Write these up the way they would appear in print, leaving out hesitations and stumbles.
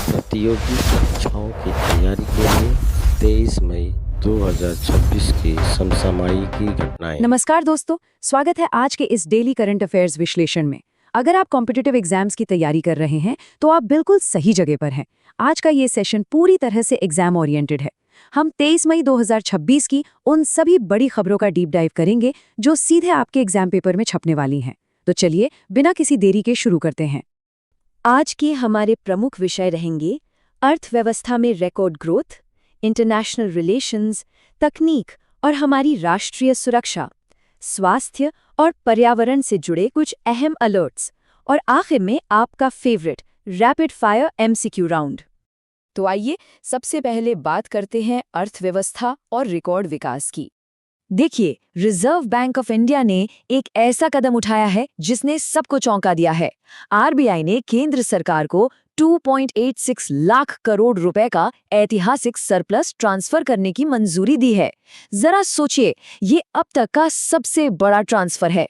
प्रतियोगी परीक्षाओं की तैयारी के लिए 23 मई 2026 की समसामयिक की घटनाएं। नमस्कार दोस्तों, स्वागत है आज के इस डेली करंट अफेयर्स विश्लेषण में। अगर आप कॉम्पिटिटिव एग्जाम्स की तैयारी कर रहे हैं तो आप बिल्कुल सही जगह पर हैं। आज का ये सेशन पूरी तरह से एग्जाम ओरिएंटेड है। हम 23 मई 2026 की उन सभी बड़ी खबरों का डीप डाइव करेंगे जो सीधे आपके एग्जाम पेपर में छपने वाली हैं। तो चलिए बिना किसी देरी के शुरू करते हैं। आज के हमारे प्रमुख विषय रहेंगे अर्थव्यवस्था में रिकॉर्ड ग्रोथ, इंटरनेशनल रिलेशंस, तकनीक और हमारी राष्ट्रीय सुरक्षा, स्वास्थ्य और पर्यावरण से जुड़े कुछ अहम अलर्ट्स, और आखिर में आपका favourite rapid fire MCQ round. तो आइए सबसे पहले बात करते हैं अर्थव्यवस्था और रिकॉर्ड विकास की। देखिए, रिजर्व बैंक ऑफ इंडिया ने एक ऐसा कदम उठाया है जिसने सबको चौंका दिया है। आरबीआई ने केंद्र सरकार को 2.86 लाख करोड़ रुपए का ऐतिहासिक सरप्लस ट्रांसफर करने की मंजूरी दी है। जरा सोचिए, ये अब तक का सबसे बड़ा ट्रांसफर है।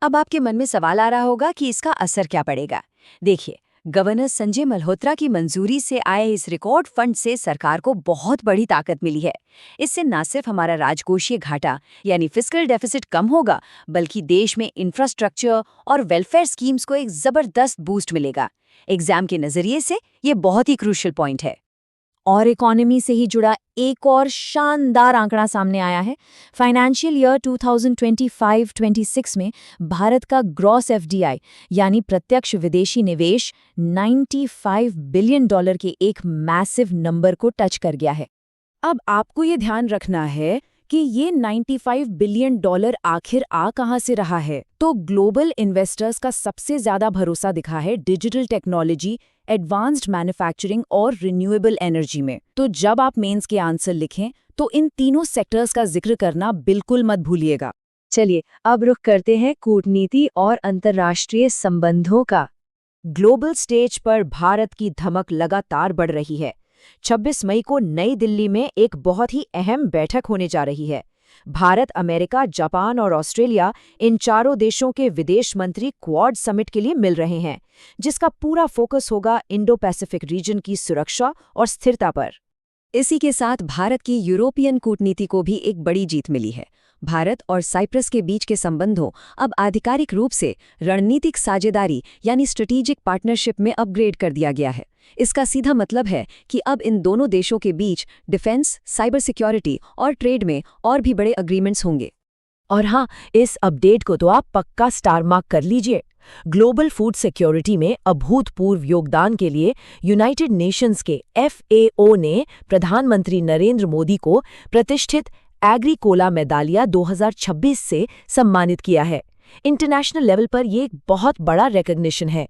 अब आपके मन में सवाल आ रहा होगा कि इसका असर क्या पड़ेगा। देखिए, गवर्नर संजय मल्होत्रा की मंजूरी से आए इस रिकॉर्ड फंड से सरकार को बहुत बड़ी ताकत मिली है। इससे न सिर्फ हमारा राजकोषीय घाटा यानी फिस्कल डेफिसिट कम होगा, बल्कि देश में इंफ्रास्ट्रक्चर और वेलफेयर स्कीम्स को एक जबरदस्त बूस्ट मिलेगा। एग्जाम के नजरिए से ये बहुत ही क्रूशियल पॉइंट है। और इकोनॉमी से ही जुड़ा एक और शानदार आंकड़ा सामने आया है। फाइनेंशियल ईयर 2025-26 में भारत का ग्रॉस एफडीआई यानी प्रत्यक्ष विदेशी निवेश 95 बिलियन डॉलर के एक मैसिव नंबर को टच कर गया है। अब आपको ये ध्यान रखना है कि ये 95 बिलियन डॉलर आखिर आ कहां से रहा है। तो ग्लोबल इन्वेस्टर्स का सबसे ज्यादा भरोसा दिखा है डिजिटल टेक्नोलॉजी, एडवांस्ड मैन्युफैक्चरिंग और रिन्यूएबल एनर्जी में। तो जब आप मेंस के आंसर लिखें तो इन तीनों सेक्टर्स का जिक्र करना बिल्कुल मत भूलिएगा। चलिए अब रुख करते हैं कूटनीति और अंतर्राष्ट्रीय संबंधों का। ग्लोबल स्टेज पर भारत की धमक लगातार बढ़ रही है। 26 मई को नई दिल्ली में एक बहुत ही अहम बैठक होने जा रही है। भारत, अमेरिका, जापान और ऑस्ट्रेलिया, इन चारों देशों के विदेश मंत्री क्वाड समिट के लिए मिल रहे हैं, जिसका पूरा फोकस होगा इंडो पैसिफिक रीजन की सुरक्षा और स्थिरता पर। इसी के साथ भारत की यूरोपियन कूटनीति को भी एक बड़ी जीत मिली है। भारत और साइप्रस के बीच के संबंधों अब आधिकारिक रूप से रणनीतिक साझेदारी यानी स्ट्रेटेजिक पार्टनरशिप में अपग्रेड कर दिया गया है। इसका सीधा मतलब है कि अब इन दोनों देशों के बीच डिफेंस, साइबर सिक्योरिटी और ट्रेड में और भी बड़े एग्रीमेंट्स होंगे। और हाँ, इस अपडेट को तो आप पक्का स्टार मार्क कर लीजिए। ग्लोबल फूड सिक्योरिटी में अभूतपूर्व योगदान के लिए यूनाइटेड नेशंस के FAO ने प्रधानमंत्री नरेंद्र मोदी को प्रतिष्ठित एग्रीकोला मेदालिया 2026 से सम्मानित किया है। इंटरनेशनल लेवल पर ये एक बहुत बड़ा रिकॉग्निशन है।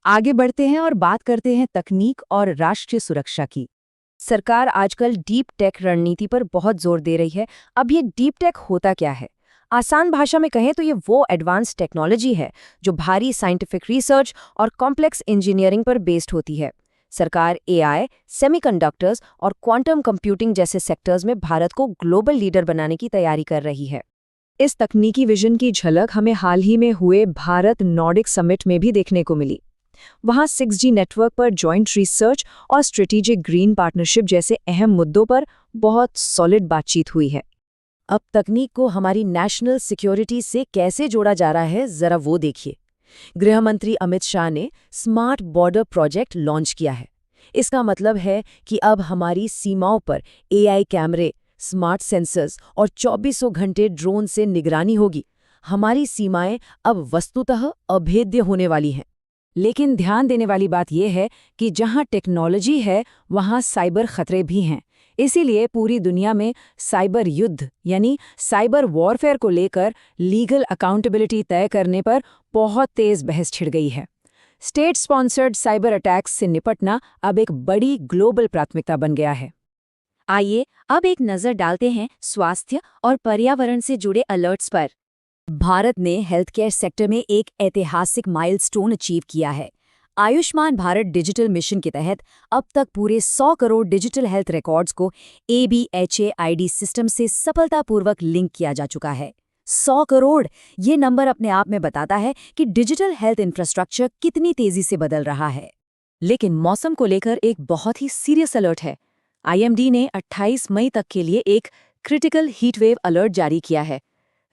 आगे बढ़ते हैं और बात करते हैं तकनीक और राष्ट्रीय सुरक्षा की। सरकार आजकल डीप टेक रणनीति पर बहुत जोर दे रही है। अब ये डीप टेक होता क्या है? आसान भाषा में कहें तो ये वो एडवांस टेक्नोलॉजी है जो भारी साइंटिफिक रिसर्च और कॉम्प्लेक्स इंजीनियरिंग पर बेस्ड होती है। सरकार AI, सेमीकंडक्टर्स और क्वांटम कंप्यूटिंग जैसे सेक्टर्स में भारत को ग्लोबल लीडर बनाने की तैयारी कर रही है। इस तकनीकी विजन की झलक हमें हाल ही में हुए भारत नॉर्डिक समिट में भी देखने को मिली। वहां 6G नेटवर्क पर जॉइंट रिसर्च और स्ट्रेटेजिक ग्रीन पार्टनरशिप जैसे अहम मुद्दों पर बहुत सॉलिड बातचीत हुई है। अब तकनीक को हमारी नेशनल सिक्योरिटी से कैसे जोड़ा जा रहा है, जरा वो देखिए। गृह मंत्री अमित शाह ने स्मार्ट बॉर्डर प्रोजेक्ट लॉन्च किया है। इसका मतलब है कि अब हमारी सीमाओं पर AI कैमरे, स्मार्ट सेंसर्स और 24 घंटे ड्रोन से निगरानी होगी। हमारी सीमाएं अब वस्तुतः अभेद्य होने वाली हैं। लेकिन ध्यान देने वाली बात यह है कि जहां टेक्नोलॉजी है वहां साइबर खतरे भी हैं। इसीलिए पूरी दुनिया में साइबर युद्ध यानी साइबर वॉरफेयर को लेकर लीगल अकाउंटेबिलिटी तय करने पर बहुत तेज बहस छिड़ गई है। स्टेट स्पॉन्सर्ड साइबर अटैक्स से निपटना अब एक बड़ी ग्लोबल प्राथमिकता बन गया है। आइए अब एक नज़र डालते हैं स्वास्थ्य और पर्यावरण से जुड़े अलर्ट्स पर। भारत ने हेल्थ केयर सेक्टर में एक ऐतिहासिक माइलस्टोन अचीव किया है। आयुष्मान भारत डिजिटल मिशन के तहत अब तक पूरे 100 करोड़ डिजिटल हेल्थ रिकॉर्ड्स को ABHA-ID सिस्टम से सफलतापूर्वक लिंक किया जा चुका है। 100 करोड़, ये नंबर अपने आप में बताता है कि डिजिटल हेल्थ इंफ्रास्ट्रक्चर कितनी तेजी से बदल रहा है। लेकिन मौसम को लेकर एक बहुत ही सीरियस अलर्ट है। आईएमडी ने 28 मई तक के लिए एक क्रिटिकल हीट वेव अलर्ट जारी किया है।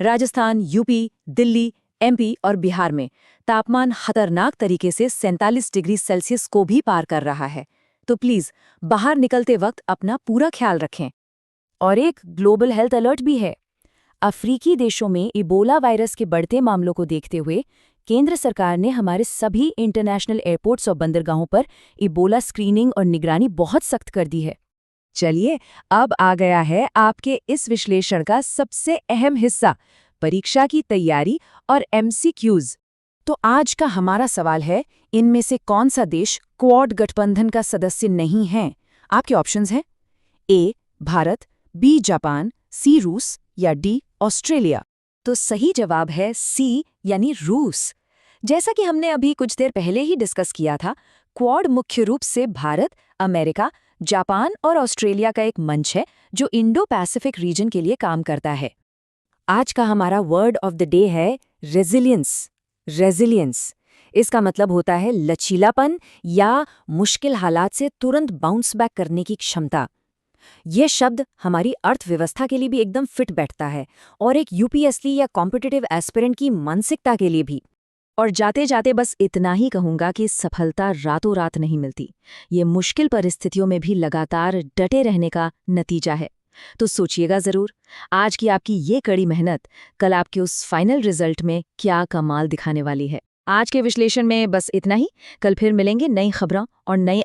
राजस्थान, यूपी, दिल्ली, एमपी और बिहार में तापमान खतरनाक तरीके से 47 डिग्री सेल्सियस को भी पार कर रहा है। तो प्लीज बाहर निकलते वक्त अपना पूरा ख्याल रखें। और एक ग्लोबल हेल्थ अलर्ट भी है। अफ्रीकी देशों में इबोला वायरस के बढ़ते मामलों को देखते हुए केंद्र सरकार ने हमारे सभी इंटरनेशनल एयरपोर्ट्स और बंदरगाहों पर इबोला स्क्रीनिंग और निगरानी बहुत सख्त कर दी है। चलिए, अब आ गया है आपके इस विश्लेषण का सबसे अहम हिस्सा, परीक्षा की तैयारी और एमसीक्यूज। तो आज का हमारा सवाल है, इनमें से कौन सा देश क्वाड गठबंधन का सदस्य नहीं है? आपके ऑप्शंस हैं ए भारत, बी जापान, सी रूस या डी ऑस्ट्रेलिया। तो सही जवाब है सी यानी रूस। जैसा कि हमने अभी कुछ देर पहले ही डिस्कस किया था, क्वाड मुख्य रूप से भारत, अमेरिका, जापान और ऑस्ट्रेलिया का एक मंच है जो इंडो पैसिफिक रीजन के लिए काम करता है। आज का हमारा वर्ड ऑफ द डे है रेजिलियंस। रेजिलियंस इसका मतलब होता है लचीलापन या मुश्किल हालात से तुरंत बाउंस बैक करने की क्षमता। यह शब्द हमारी अर्थव्यवस्था के लिए भी एकदम फिट बैठता है और एक यूपीएससी या कॉम्पिटिटिव एस्पिरेंट की मानसिकता के लिए भी। और जाते जाते बस इतना ही कहूंगा कि सफलता रातों रात नहीं मिलती। ये मुश्किल परिस्थितियों में भी लगातार डटे रहने का नतीजा है। तो सोचिएगा जरूर, आज की आपकी ये कड़ी मेहनत कल आपके उस फाइनल रिजल्ट में क्या कमाल दिखाने वाली है। आज के विश्लेषण में बस इतना ही। कल फिर मिलेंगे नई खबरों और नई